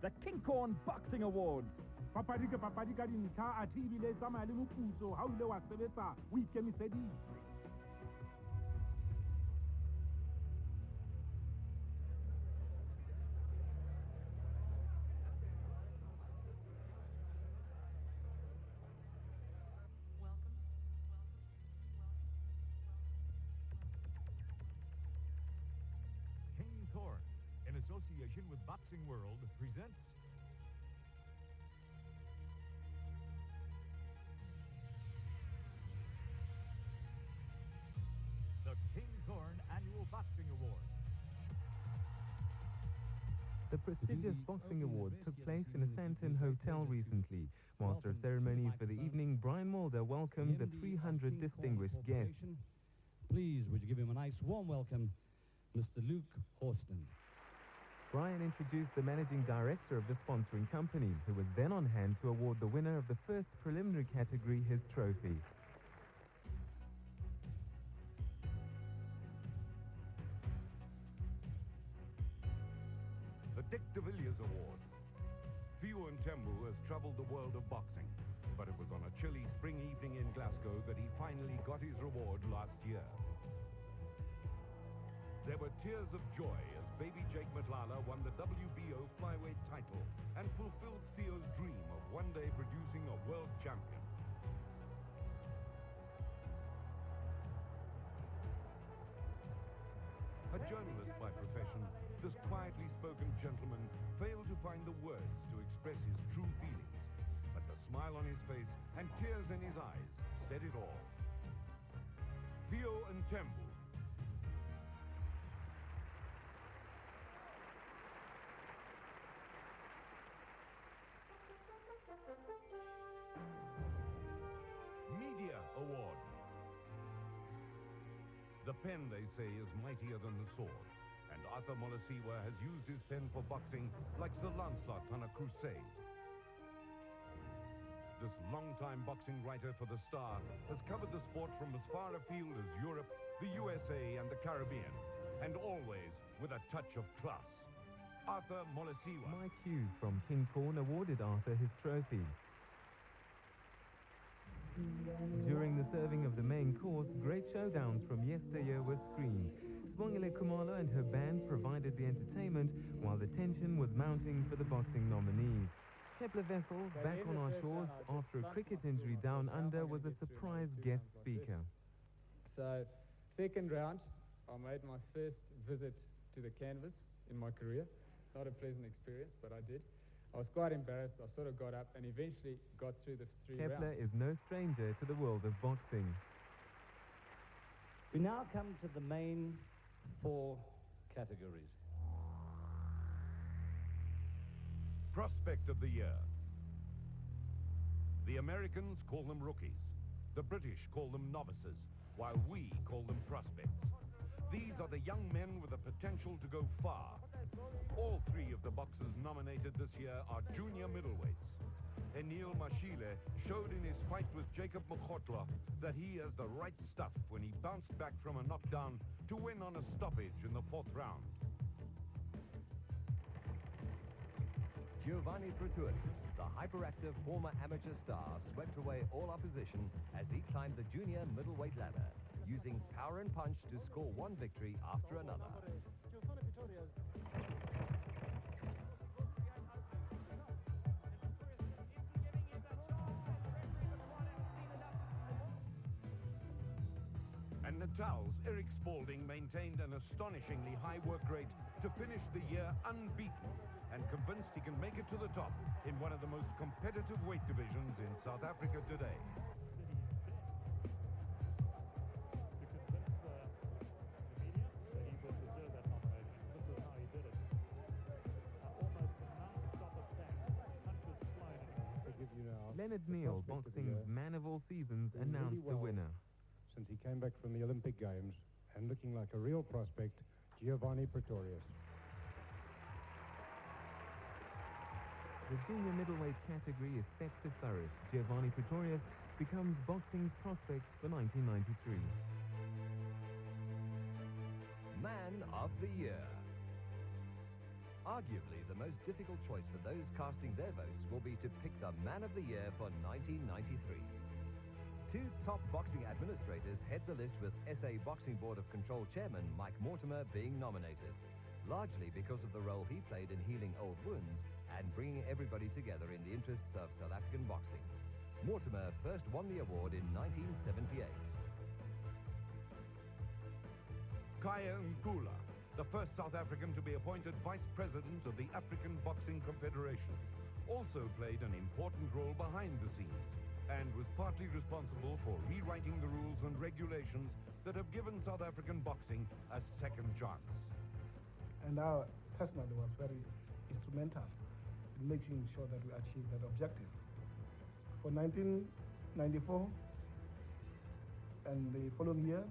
the Korn Boxing Awards. Papadi ke papadi ka dintlha a thi ebile tsamaya le moputso ha o ile wa sebetsa o ikemiseditse. Korn, in association with Boxing World, presents the Korn Annual Boxing Award. The prestigious Boxing Awards took place in a Santon hotel recently. Master of Ceremonies for the evening, Brian Mulder, welcomed the 300 distinguished guests. Please, would you give him a nice warm welcome, Mr. Luke Horston. Brian introduced the managing director of the sponsoring company, who was then on hand to award the winner of the first preliminary category his trophy. The Dick de Villiers Award. Theo Ntembu has traveled the world of boxing, but it was on a chilly spring evening in Glasgow that he finally got his reward last year. There were tears of joy as baby Jake Matlala won the WBO flyweight title and fulfilled Theo's dream of one day producing a world champion. A journalist by profession, this quietly spoken gentleman failed to find the words to express his true feelings, but the smile on his face and tears in his eyes said it all. Theo Ntembu. Media Award. The pen, they say, is mightier than the sword, and Arthur Molosiwa has used his pen for boxing like Sir Lancelot on a crusade. This long-time boxing writer for The Star has covered the sport from as far afield as Europe, the USA, and the Caribbean, and always with a touch of class. Arthur Molosiwa. Mike Hughes from Korn awarded Arthur his trophy. During the serving of the main course, great showdowns from yesteryear were screened. Sibongile Khumalo and her band provided the entertainment, while the tension was mounting for the boxing nominees. Kepler Vessels, back on our shores after a cricket injury down under, was a surprise guest speaker. So, second round, I made my first visit to the canvas in my career. Not a pleasant experience, but I did. I was quite embarrassed. I sort of got up and eventually got through the three rounds. Kepler is no stranger to the world of boxing. We now come to the main four categories. Prospect of the Year. The Americans call them rookies. The British call them novices, while we call them prospects. These are the young men with the potential to go far. All three of the boxers nominated this year are junior middleweights. Emile Mashile showed in his fight with Jacob Mokotlo that he has the right stuff when he bounced back from a knockdown to win on a stoppage in the fourth round. Giovanni Pretorius, the hyperactive former amateur star, swept away all opposition as he climbed the junior middleweight ladder, using power and punch to score one victory after another. And Natal's Eric Spalding maintained an astonishingly high work rate to finish the year unbeaten and convinced he can make it to the top in one of the most competitive weight divisions in South Africa today. Leonard Neal, boxing's man of all seasons, announced the winner. Since he came back from the Olympic Games and looking like a real prospect, Giovanni Pretorius. The junior middleweight category is set to flourish. Giovanni Pretorius becomes boxing's prospect for 1993. Man of the Year. Arguably, the most difficult choice for those casting their votes will be to pick the Man of the Year for 1993. Two top boxing administrators head the list, with SA Boxing Board of Control Chairman Mike Mortimer being nominated, largely because of the role he played in healing old wounds and bringing everybody together in the interests of South African boxing. Mortimer first won the award in 1978. Kaya Nkula, the first South African to be appointed Vice President of the African Boxing Confederation, also played an important role behind the scenes and was partly responsible for rewriting the rules and regulations that have given South African boxing a second chance. And I personally was very instrumental in making sure that we achieved that objective. For 1994 and the following years,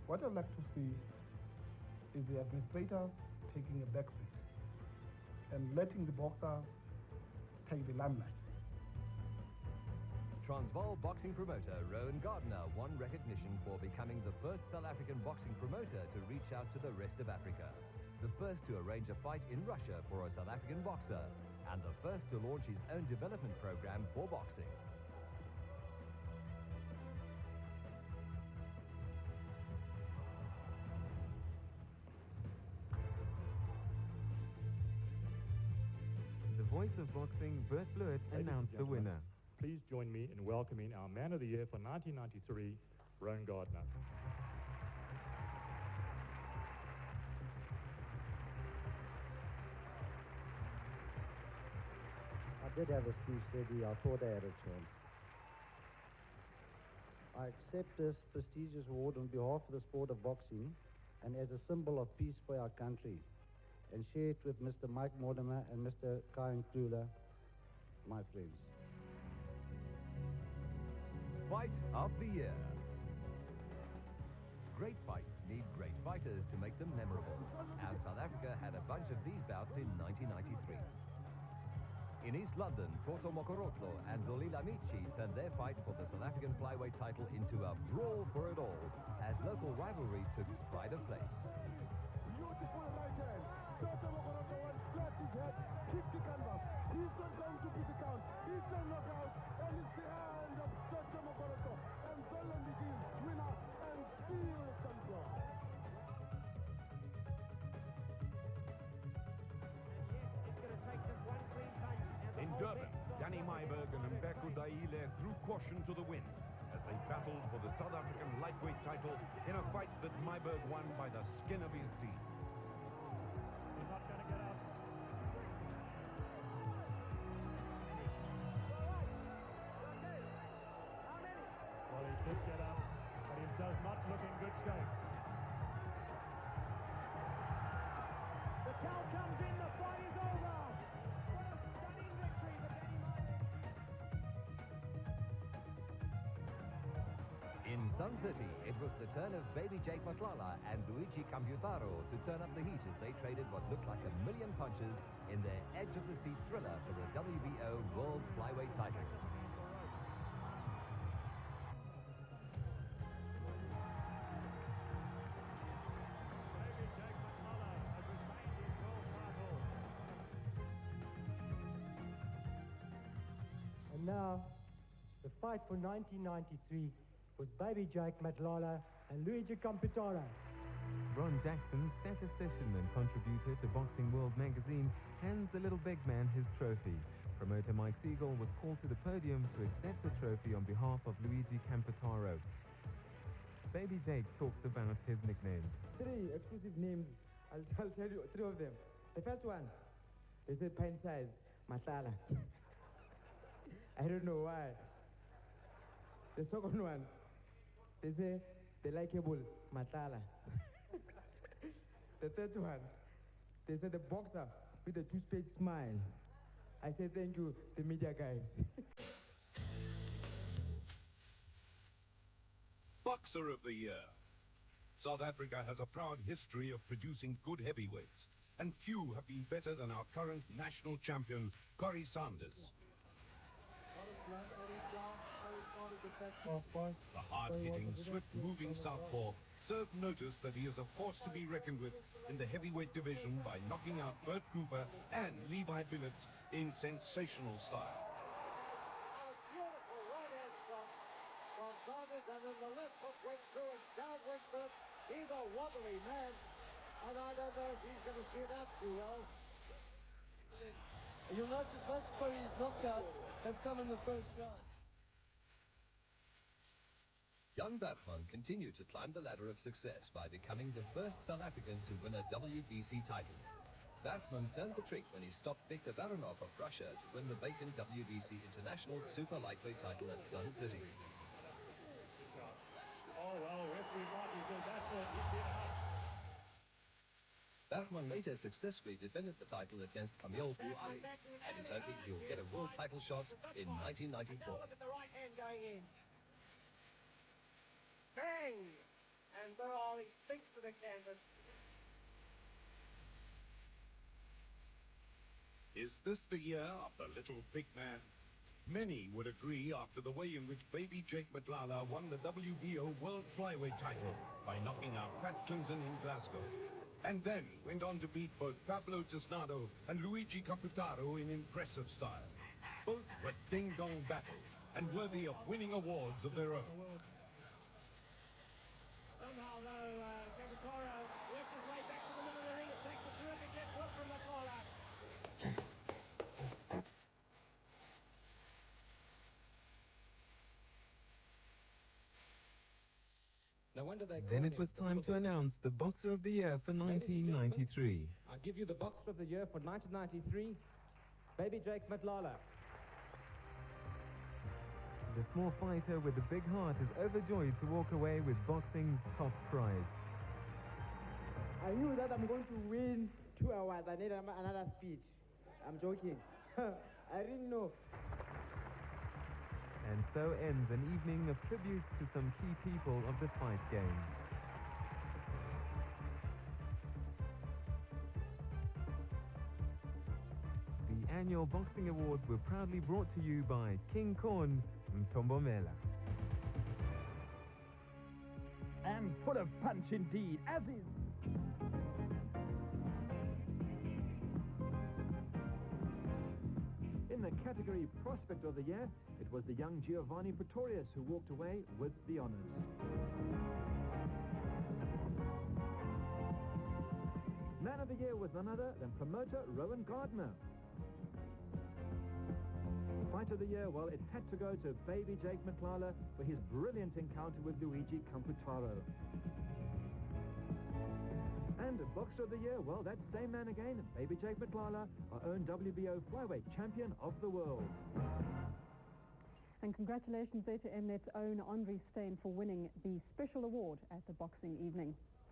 what I'd like to see is the administrators taking a back seat and letting the boxers take the limelight. Transvaal boxing promoter Rowan Gardner won recognition for becoming the first South African boxing promoter to reach out to the rest of Africa, the first to arrange a fight in Russia for a South African boxer, and the first to launch his own development program for boxing. The voice of boxing, Bert Blewett, announced the winner. Please join me in welcoming our Man of the Year for 1993, Rowan Gardner. I did have a speech ready. I thought I had a chance. I accept this prestigious award on behalf of the sport of boxing and as a symbol of peace for our country, and share it with Mr. Mike Mortimer and Mr. Kaya Nkula, my friends. Fight of the Year. Great fights need great fighters to make them memorable, and South Africa had a bunch of these bouts in 1993. In East London, Toto Mokorotlo and Zolila Michi turned their fight for the South African flyweight title into a brawl for it all, as local rivalry took pride of place. Beautiful right hand. Toto Mokorotlo went flat his head, kicked the canvas. He's not going to beat the count. He's a knockout, and it's the hand of Toto Mokorotlo. And Zola begins winner and still champion. In Durban, Danny Myburg and Mbeko Daile threw caution to the wind as they battled for the South African lightweight title in a fight that Myburg won by the skin of his teeth. He's not going to get up. Well, he did get up, but he does not look in good shape. The towel comes in, the fight is over. What a stunning victory for Danny Myburg. In Sun City, it was the turn of Baby Jake Matlala and Luigi Computaro to turn up the heat as they traded what looked like a million punches in their edge-of-the-seat thriller for the WBO World Flyweight title. And now, the fight for 1993 was Baby Jake Matlala and Luigi Computaro. Ron Jackson, statistician and contributor to Boxing World magazine, hands the little big man his trophy. Promoter Mike Siegel was called to the podium to accept the trophy on behalf of Luigi Computaro. Baby Jake talks about his nicknames. 3 exclusive names. I'll tell you 3 of them. The first one, they say pen size, Matlala. I don't know why. The second one, they say the likeable Matlala. The third one, they say the boxer with the two-page smile. I say thank you, the media guys. Boxer of the Year. South Africa has a proud history of producing good heavyweights, and few have been better than our current national champion, Corrie Sanders. The hard-hitting, swift-moving southpaw served notice that he is a force to be reckoned with in the heavyweight division by knocking out Bert Cooper and Levi Billets in sensational style. Beautiful right-hand shot from Saunders, and then the left hook went through and downward Bert. He's a wobbly man, and I don't know if he's going to see that too well. You'll notice most of his knockouts have come in the first round. Young Batman continued to climb the ladder of success by becoming the first South African to win a WBC title. Batman turned the trick when he stopped Viktor Baronov of Russia to win the vacant WBC International Super Lightweight title at Sun City. Oh, well, referee Martin said that's it. He's seen enough. Batman later successfully defended the title against Kamil Ali and is hoping he'll get a world title shot in 1994. Look at the right hand going in. Bang! And Burali sinks to the canvas. Is this the year of the little big man? Many would agree after the way in which baby Jake McLala won the WBO World Flyweight title by knocking out Pat Clinton in Glasgow, and then went on to beat both Pablo Tisnado and Luigi Caputaro in impressive style. Both were ding-dong battles and worthy of winning awards of their own. Somehow, though, Caputaro works his way back to the middle of the ring. It takes a terrific left hook from McLala. No wonder they Then it was time to announce the Boxer of the Year for 1993. I give you the Boxer of the Year for 1993, Baby Jake McLala. The small fighter with the big heart is overjoyed to walk away with boxing's top prize. I knew that I'm going to win 2 hours. I need another speech. I'm joking. I didn't know. And so ends an evening of tributes to some key people of the fight game. The annual Boxing Awards were proudly brought to you by King Korn Mtombomela. And full of punch indeed, as is. In the category Prospect of the Year, it was the young Giovanni Pretorius who walked away with the honours. Man of the Year was none other than promoter Rowan Gardner. Fight of the Year, well, it had to go to baby Jake McLala for his brilliant encounter with Luigi Camputaro. And Boxer of the Year, well, that same man again, baby Jake McLala, our own WBO flyweight champion of the world. And congratulations there to Mnet's own Andre Steyn for winning the special award at the boxing evening.